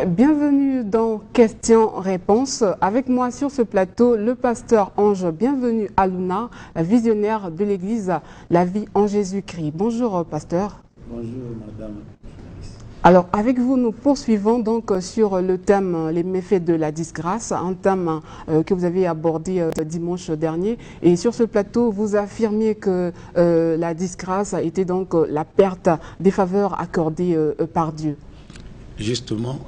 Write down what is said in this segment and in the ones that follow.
Bienvenue dans Questions-Réponses. Avec moi sur ce plateau, le pasteur Ange Bienvenu Alouna, visionnaire de l'église La Vie en Jésus-Christ. Bonjour pasteur. Bonjour madame. Alors avec vous, nous poursuivons donc sur le thème les méfaits de la disgrâce, un thème que vous avez abordé dimanche dernier. Et sur ce plateau, vous affirmiez que la disgrâce était donc la perte des faveurs accordées par Dieu. Justement,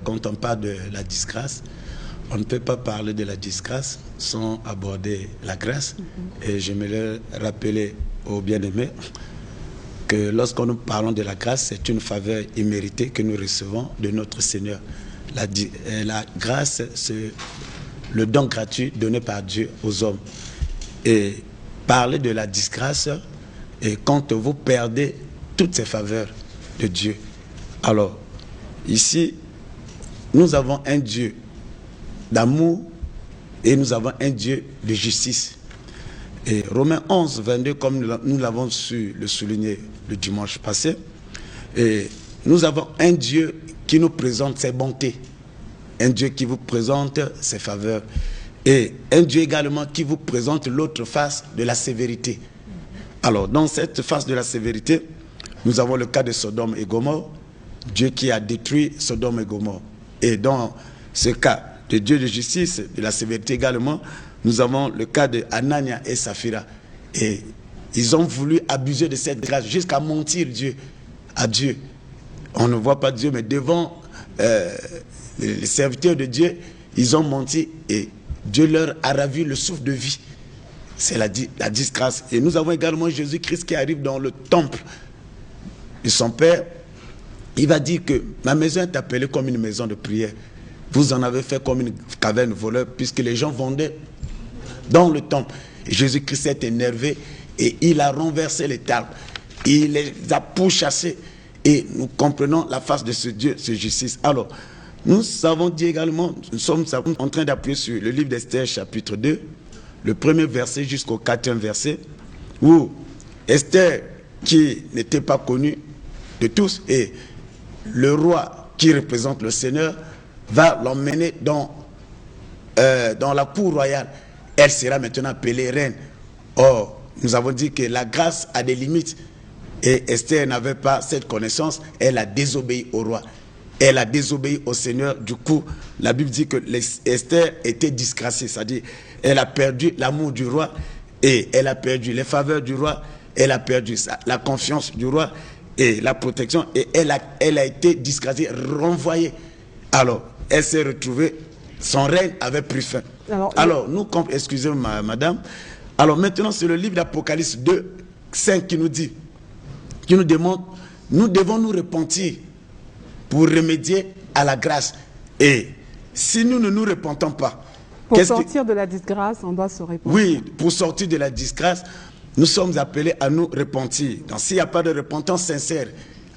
quand on parle de la disgrâce, on ne peut pas parler de la disgrâce sans aborder la grâce. Et j'aimerais rappeler aux bien-aimés que lorsque nous parlons de la grâce, c'est une faveur imméritée que nous recevons de notre Seigneur. La grâce, c'est le don gratuit donné par Dieu aux hommes. Et parler de la disgrâce, et quand vous perdez toutes ces faveurs de Dieu. Alors, ici, nous avons un Dieu d'amour et nous avons un Dieu de justice. Et Romains 11, 22, comme nous l'avons su le souligner le dimanche passé, et nous avons un Dieu qui nous présente ses bontés, un Dieu qui vous présente ses faveurs, et un Dieu également qui vous présente l'autre face de la sévérité. Alors, dans cette face de la sévérité, nous avons le cas de Sodome et Gomorrhe, Dieu qui a détruit Sodome et Gomorrhe. Et dans ce cas de Dieu de justice, de la sévérité également, nous avons le cas de Anania et Saphira. Et ils ont voulu abuser de cette grâce jusqu'à mentir à Dieu. On ne voit pas Dieu, mais devant les serviteurs de Dieu, ils ont menti et Dieu leur a ravi le souffle de vie. C'est la disgrâce. Et nous avons également Jésus-Christ qui arrive dans le temple de son Père. Il va dire que ma maison est appelée comme une maison de prière. Vous en avez fait comme une caverne voleur, puisque les gens vendaient dans le temple. Et Jésus-Christ s'est énervé et il a renversé les tables. Il les a pourchassés. Et nous comprenons la face de ce Dieu, ce justice. Alors, nous avons dit également, nous sommes en train d'appuyer sur le livre d'Esther, chapitre 2, le premier verset jusqu'au 4e verset, où Esther, qui n'était pas connue de tous, et le roi qui représente le Seigneur va l'emmener dans la cour royale. Elle sera maintenant appelée reine. Or, nous avons dit que la grâce a des limites. Et Esther n'avait pas cette connaissance. Elle a désobéi au roi. Elle a désobéi au Seigneur. Du coup, la Bible dit que Esther était disgracée. C'est-à-dire, elle a perdu l'amour du roi et elle a perdu les faveurs du roi. Elle a perdu la confiance du roi et la protection, et elle a été disgracée, renvoyée. Alors, elle s'est retrouvée, son règne avait pris fin. Alors excusez-moi madame, alors maintenant c'est le livre d'Apocalypse 2, 5 qui nous demande, nous devons nous repentir pour remédier à la grâce. Et si nous ne nous repentons pas, pour sortir de la disgrâce, on doit se repentir. Oui, pour sortir de la disgrâce, nous sommes appelés à nous repentir. Donc s'il n'y a pas de repentance sincère,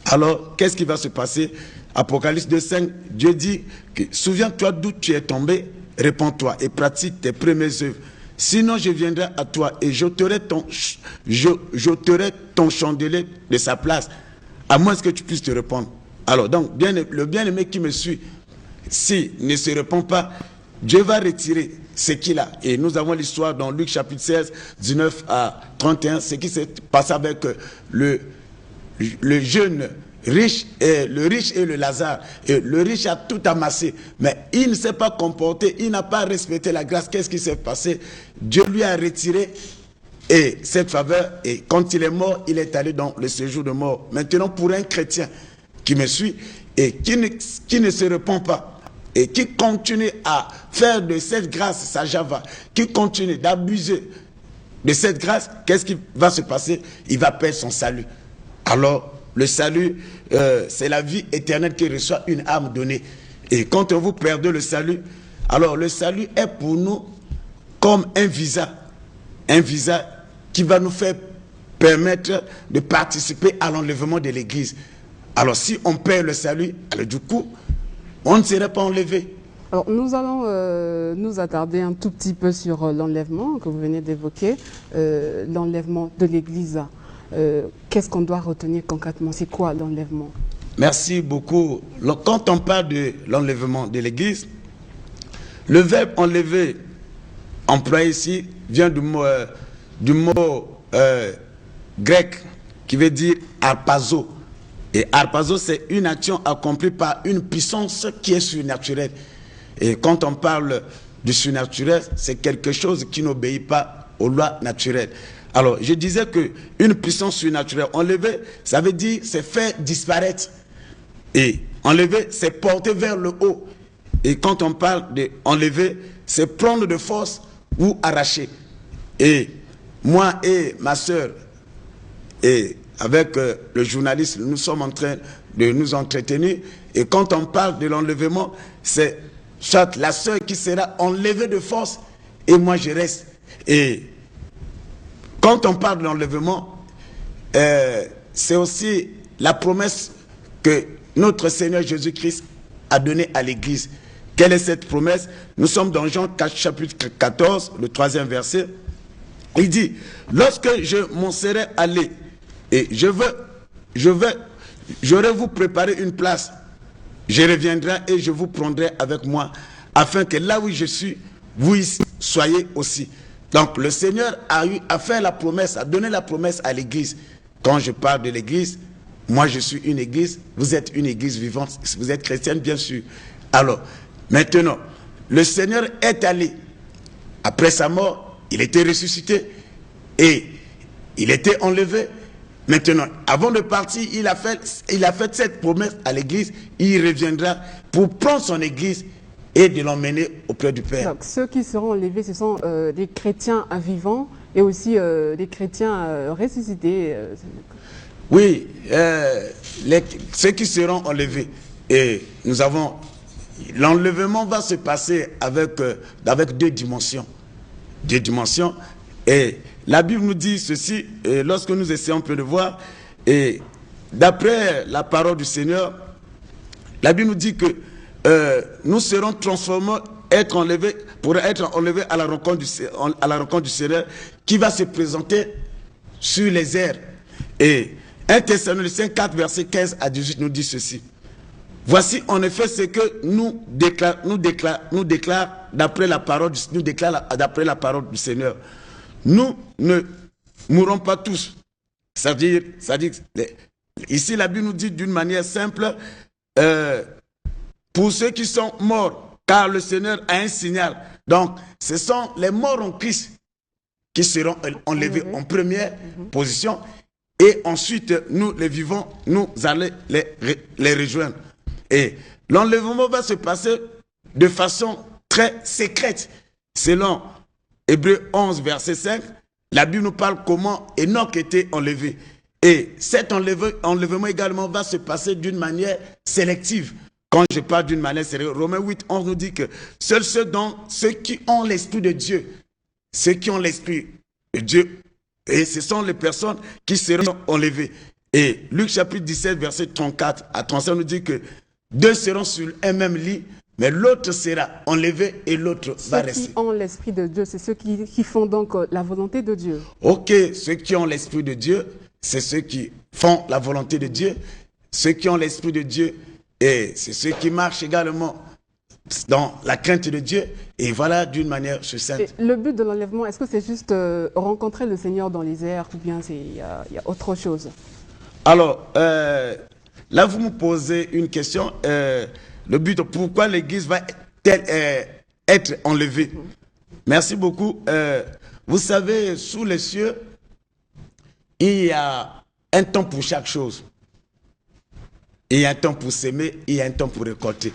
alors qu'est-ce qui va se passer? Apocalypse 2,5, Dieu dit que souviens-toi d'où tu es tombé, repens-toi et pratique tes premières œuvres. Sinon je viendrai à toi et j'ôterai ton chandelier de sa place, à moins que tu puisses te répandre. Alors donc, le bien-aimé qui me suit, s'il ne se répand pas, Dieu va retirer ce qu'il a. Et nous avons l'histoire dans Luc chapitre 16, 19 à 31, ce qui s'est passé avec le jeune riche et le Lazare. Et le riche a tout amassé, mais il ne s'est pas comporté, il n'a pas respecté la grâce. Qu'est-ce qui s'est passé? Dieu lui a retiré et cette faveur, et quand il est mort, il est allé dans le séjour de mort. Maintenant, pour un chrétien qui me suit et qui ne se repent pas, et qui continue à faire de cette grâce sa java, qui continue d'abuser de cette grâce, qu'est-ce qui va se passer? Il va perdre son salut. Alors, le salut, c'est la vie éternelle qui reçoit une âme donnée. Et quand vous perdez le salut, alors le salut est pour nous comme un visa qui va nous faire permettre de participer à l'enlèvement de l'Église. Alors, si on perd le salut, alors du coup, on ne serait pas enlevé. Alors, nous allons nous attarder un tout petit peu sur l'enlèvement que vous venez d'évoquer, l'enlèvement de l'Église. Qu'est-ce qu'on doit retenir concrètement? C'est quoi l'enlèvement? Merci beaucoup. Quand on parle de l'enlèvement de l'Église, le verbe enlever employé ici vient du mot grec qui veut dire harpazo. Et harpazo, c'est une action accomplie par une puissance qui est surnaturelle. Et quand on parle du surnaturel, c'est quelque chose qui n'obéit pas aux lois naturelles. Alors, je disais qu'une puissance surnaturelle, enlever, ça veut dire c'est faire disparaître. Et enlever, c'est porter vers le haut. Et quand on parle d'enlever, c'est prendre de force ou arracher. Et moi et ma sœur, et avec le journaliste, nous sommes en train de nous entretenir. Et quand on parle de l'enlèvement, c'est soit la sœur qui sera enlevée de force et moi je reste. Et quand on parle de l'enlèvement, c'est aussi la promesse que notre Seigneur Jésus-Christ a donnée à l'Église. Quelle est cette promesse? Nous sommes dans Jean 4, chapitre 14, le 3e verset. Il dit, lorsque je m'en serai allé, et j'aurai vous préparé une place, je reviendrai et je vous prendrai avec moi, afin que là où je suis, vous y soyez aussi. Donc le Seigneur a fait la promesse, a donné la promesse à l'Église. Quand je parle de l'Église, moi je suis une Église, vous êtes une Église vivante, vous êtes chrétienne bien sûr. Alors, maintenant, le Seigneur est allé, après sa mort, il était ressuscité et il était enlevé. Maintenant, avant de partir, il a fait cette promesse à l'Église, il reviendra pour prendre son Église et de l'emmener auprès du Père. Donc, ceux qui seront enlevés, ce sont des chrétiens vivants et aussi des chrétiens ressuscités. Oui, ceux qui seront enlevés. Et nous avons... L'enlèvement va se passer avec deux dimensions. Deux dimensions. Et la Bible nous dit ceci, et lorsque nous essayons un peu de voir, et d'après la parole du Seigneur, la Bible nous dit que nous serons transformés, pour être enlevés à la rencontre du Seigneur, qui va se présenter sur les airs. Et 1 Thessaloniciens 4, verset 15 à 18 nous dit ceci. Voici en effet ce que nous déclare d'après la parole du Seigneur. Nous ne mourrons pas tous. C'est-à-dire, ici la Bible nous dit d'une manière simple, pour ceux qui sont morts, car le Seigneur a un signal. Donc, ce sont les morts en Christ qui seront enlevés en première position. Et ensuite, nous, les vivants, nous allons les rejoindre. Et l'enlèvement va se passer de façon très secrète. Selon Hébreux 11, verset 5, la Bible nous parle comment Enoch était enlevé. Et cet enlèvement également va se passer d'une manière sélective. Quand je parle d'une manière sélective, Romains 8, 11 nous dit que seuls ceux qui ont l'Esprit de Dieu, ceux qui ont l'Esprit de Dieu, et ce sont les personnes qui seront enlevées. Et Luc chapitre 17, verset 34 à 35 nous dit que deux seront sur un même lit, mais l'autre sera enlevé et l'autre va rester. Ceux qui ont l'Esprit de Dieu, c'est ceux qui font donc la volonté de Dieu. Ok, ceux qui ont l'Esprit de Dieu, c'est ceux qui font la volonté de Dieu. Ceux qui ont l'Esprit de Dieu, et c'est ceux qui marchent également dans la crainte de Dieu. Et voilà d'une manière succincte. Le but de l'enlèvement, est-ce que c'est juste rencontrer le Seigneur dans les airs ou bien il y a autre chose? Alors, là, vous me posez une question. Le but, pourquoi l'Église va-t-elle être enlevée? Merci beaucoup. Vous savez, sous les cieux, il y a un temps pour chaque chose. Il y a un temps pour s'aimer, il y a un temps pour récolter.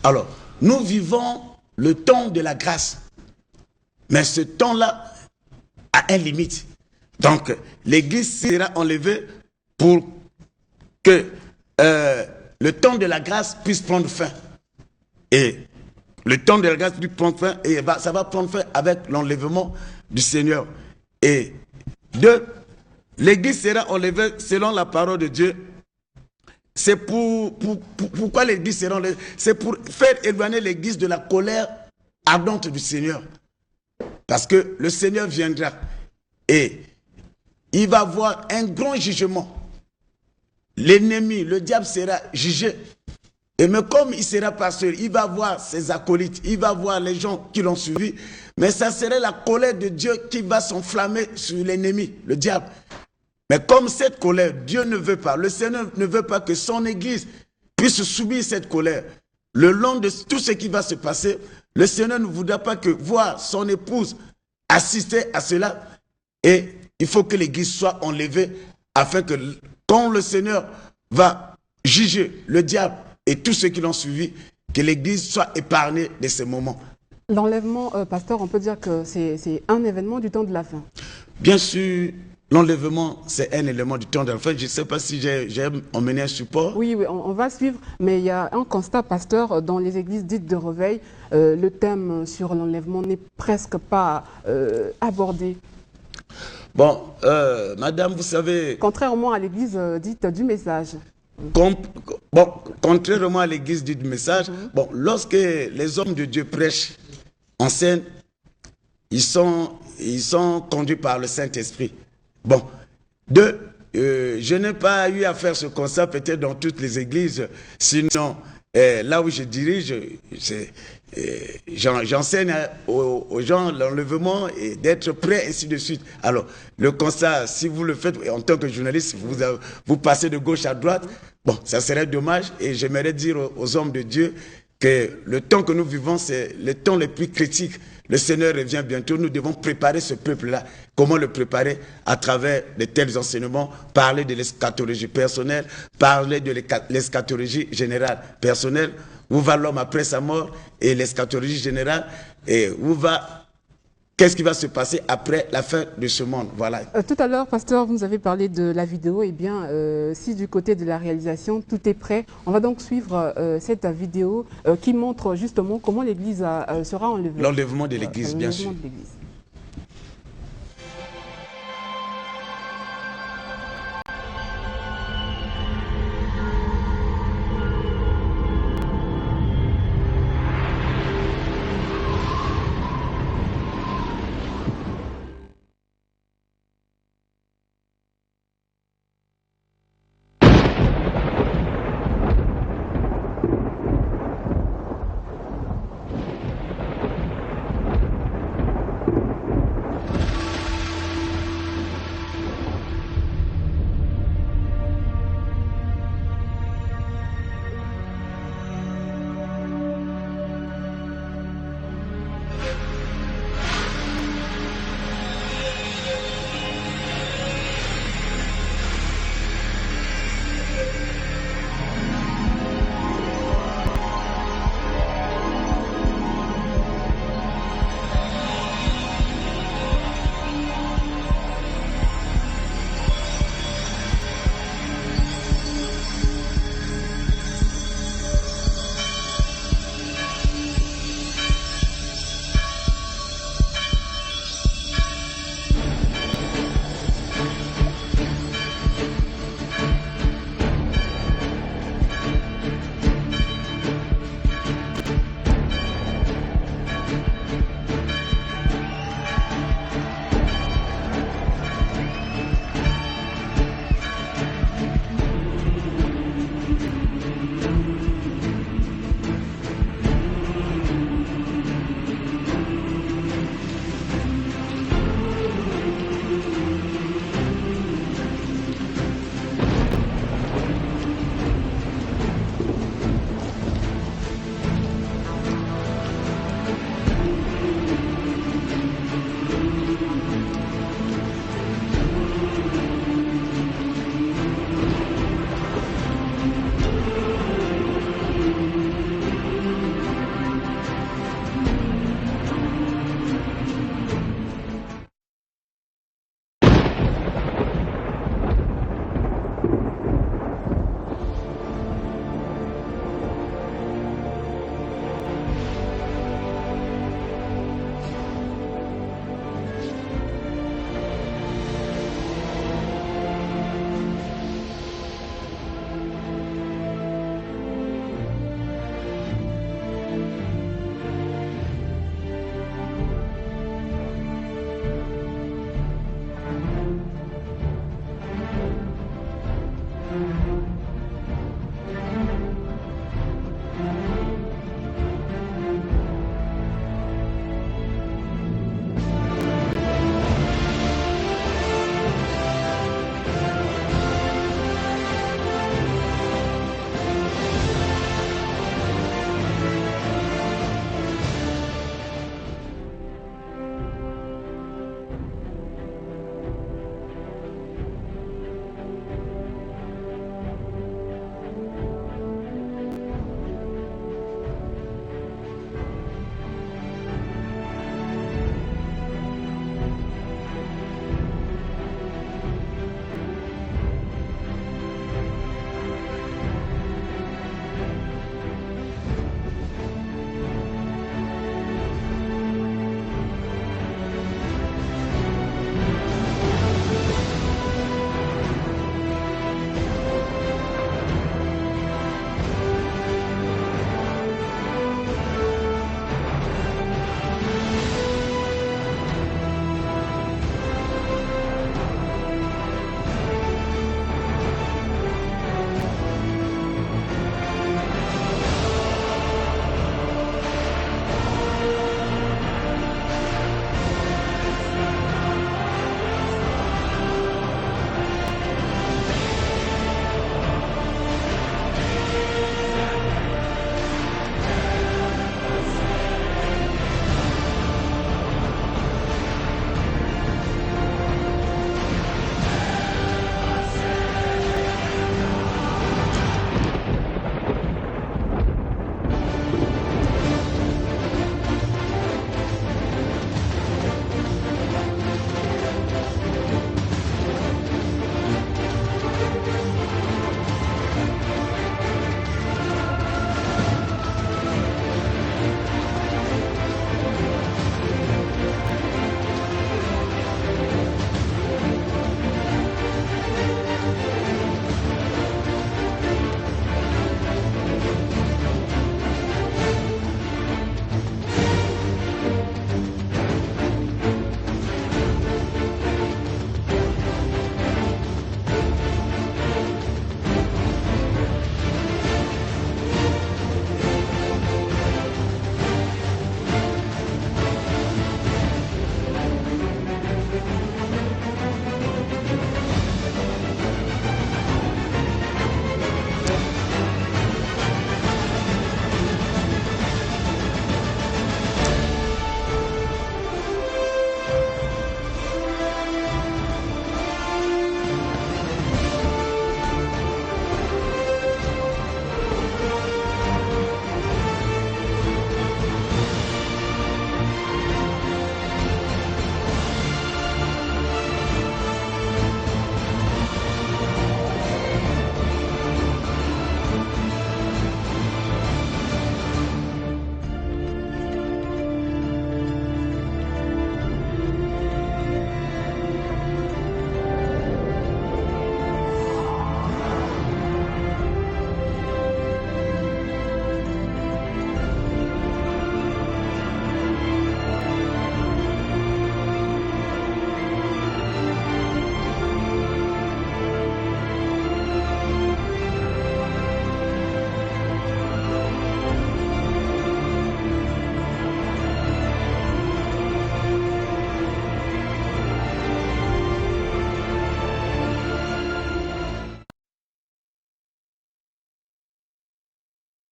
Alors, nous vivons le temps de la grâce. Mais ce temps-là a une limite. Donc, l'Église sera enlevée pour que le temps de la grâce puisse prendre fin. Et le temps de la grâce puisse prendre fin, et ça va prendre fin avec l'enlèvement du Seigneur. Et l'Église sera enlevée selon la parole de Dieu. C'est pourquoi l'Église sera enlevée? C'est pour faire éloigner l'Église de la colère ardente du Seigneur. Parce que le Seigneur viendra et il va avoir un grand jugement. l'ennemi, le diable sera jugé. Et mais comme il sera pasteur, il va voir ses acolytes, il va voir les gens qui l'ont suivi, mais ça serait la colère de Dieu qui va s'enflammer sur l'ennemi, le diable. Mais comme cette colère, Dieu ne veut pas, le Seigneur ne veut pas que son Église puisse subir cette colère. Le long de tout ce qui va se passer, le Seigneur ne voudra pas que voir son épouse assister à cela. Et il faut que l'Église soit enlevée afin que quand le Seigneur va juger le diable et tous ceux qui l'ont suivi, que l'Église soit épargnée de ces moments. L'enlèvement, pasteur, on peut dire que c'est un événement du temps de la fin. Bien sûr, l'enlèvement, c'est un élément du temps de la fin. Je ne sais pas si j'ai emmené un support. Oui, on va suivre, mais il y a un constat, pasteur, dans les églises dites de réveil, le thème sur l'enlèvement n'est presque pas abordé. Bon, madame, vous savez... Contrairement à l'église dite du message. Bon, contrairement à l'église du message, bon, lorsque les hommes de Dieu prêchent en scène, ils sont conduits par le Saint-Esprit. Bon, je n'ai pas eu à faire ce constat peut-être dans toutes les églises, sinon là où je dirige, j'enseigne aux gens l'enlèvement et d'être prêt, ainsi de suite. Alors, le constat, si vous le faites en tant que journaliste, vous passez de gauche à droite, bon, ça serait dommage et j'aimerais dire aux hommes de Dieu que le temps que nous vivons, c'est le temps le plus critique. Le Seigneur revient bientôt, nous devons préparer ce peuple-là. Comment le préparer? À travers de tels enseignements, parler de l'eschatologie personnelle, parler de l'eschatologie générale personnelle, où va l'homme après sa mort, et l'eschatologie générale, et qu'est-ce qui va se passer après la fin de ce monde? Voilà. Tout à l'heure, pasteur, vous nous avez parlé de la vidéo. Eh bien, si du côté de la réalisation, tout est prêt, on va donc suivre cette vidéo qui montre justement comment l'Église sera enlevée. L'enlèvement de l'Église, bien sûr.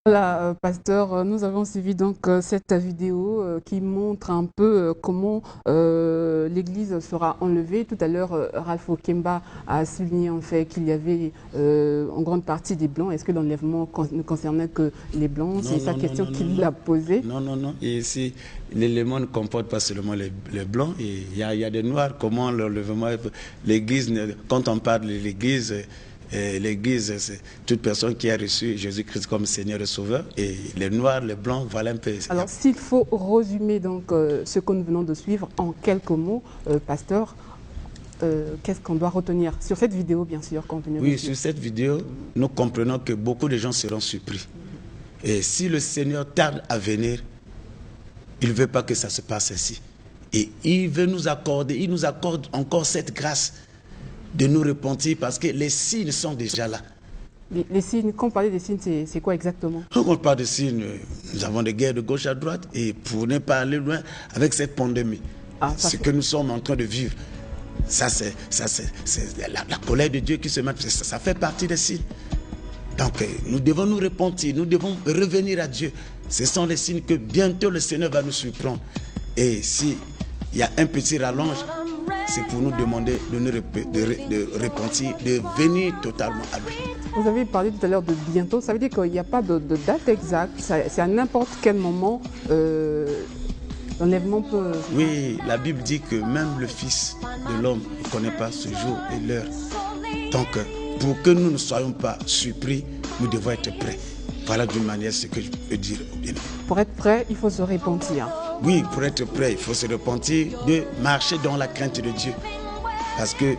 Voilà, pasteur, nous avons suivi donc cette vidéo qui montre un peu comment l'église sera enlevée. Tout à l'heure, Ralph Okemba a souligné en fait qu'il y avait en grande partie des blancs. Est-ce que l'enlèvement ne concernait que les blancs? C'est sa question qu'il a posée. Non, non, non. Et ici, l'élément ne comporte pas seulement les blancs. Il y a des noirs. Comment l'enlèvement, l'église, quand on parle de l'église, l'église, c'est toute personne qui a reçu Jésus-Christ comme Seigneur et Sauveur. Et les noirs, les blancs, voilà un peu. Alors, s'il faut résumer donc ce que nous venons de suivre en quelques mots, pasteur, qu'est-ce qu'on doit retenir sur cette vidéo, bien sûr, qu'on venait de suivre? Sur cette vidéo, nous comprenons que beaucoup de gens seront surpris. Et si le Seigneur tarde à venir, il ne veut pas que ça se passe ainsi. Et il veut nous accorder, il nous accorde encore cette grâce de nous repentir parce que les signes sont déjà là. Les signes, quand on parlait des signes, c'est quoi exactement? Quand on parle de signes, nous avons des guerres de gauche à droite et pour ne pas aller loin avec cette pandémie, ce que nous sommes en train de vivre, ça c'est la colère de Dieu qui se manifeste, ça fait partie des signes. Donc nous devons nous repentir, nous devons revenir à Dieu. Ce sont les signes que bientôt le Seigneur va nous surprendre. Et s'il y a un petit rallonge, c'est pour nous demander de repentir, de venir totalement à lui. Vous avez parlé tout à l'heure de bientôt, ça veut dire qu'il n'y a pas de date exacte, c'est à n'importe quel moment l'enlèvement peut... Oui, la Bible dit que même le Fils de l'homme ne connaît pas ce jour et l'heure. Donc, pour que nous ne soyons pas surpris, nous devons être prêts. Voilà d'une manière ce que je peux dire. Pour être prêt, il faut se repentir. Oui, pour être prêt, il faut se repentir de marcher dans la crainte de Dieu. Parce que,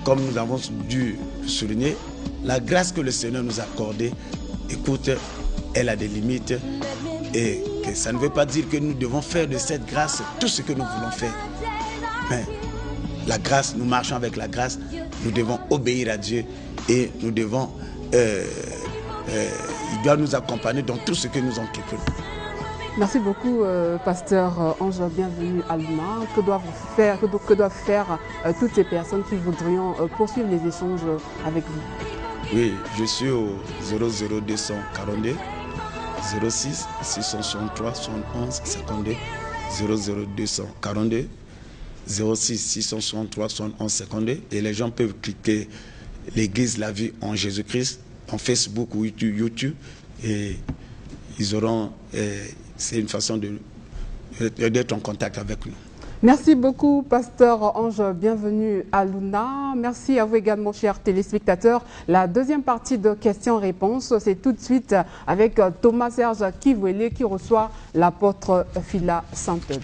comme nous avons dû souligner, la grâce que le Seigneur nous a accordée, écoute, elle a des limites. Et que ça ne veut pas dire que nous devons faire de cette grâce tout ce que nous voulons faire. Mais la grâce, nous marchons avec la grâce, nous devons obéir à Dieu et nous devons... il doit nous accompagner dans tout ce que nous entreprenons. Merci beaucoup, pasteur Ange. Bienvenue à Luna. Que doivent faire toutes ces personnes qui voudraient poursuivre les échanges avec vous? Oui, je suis au 00242 06 663 71 52 00242 06 663 71 52 et les gens peuvent cliquer l'église La Vie en Jésus-Christ en Facebook ou YouTube et ils auront c'est une façon d'être en contact avec nous. Merci beaucoup, pasteur Ange. Bienvenue à Luna. Merci à vous également, chers téléspectateurs. La deuxième partie de questions-réponses, c'est tout de suite avec Thomas Serge Kivwele qui reçoit l'apôtre Phila Sainte.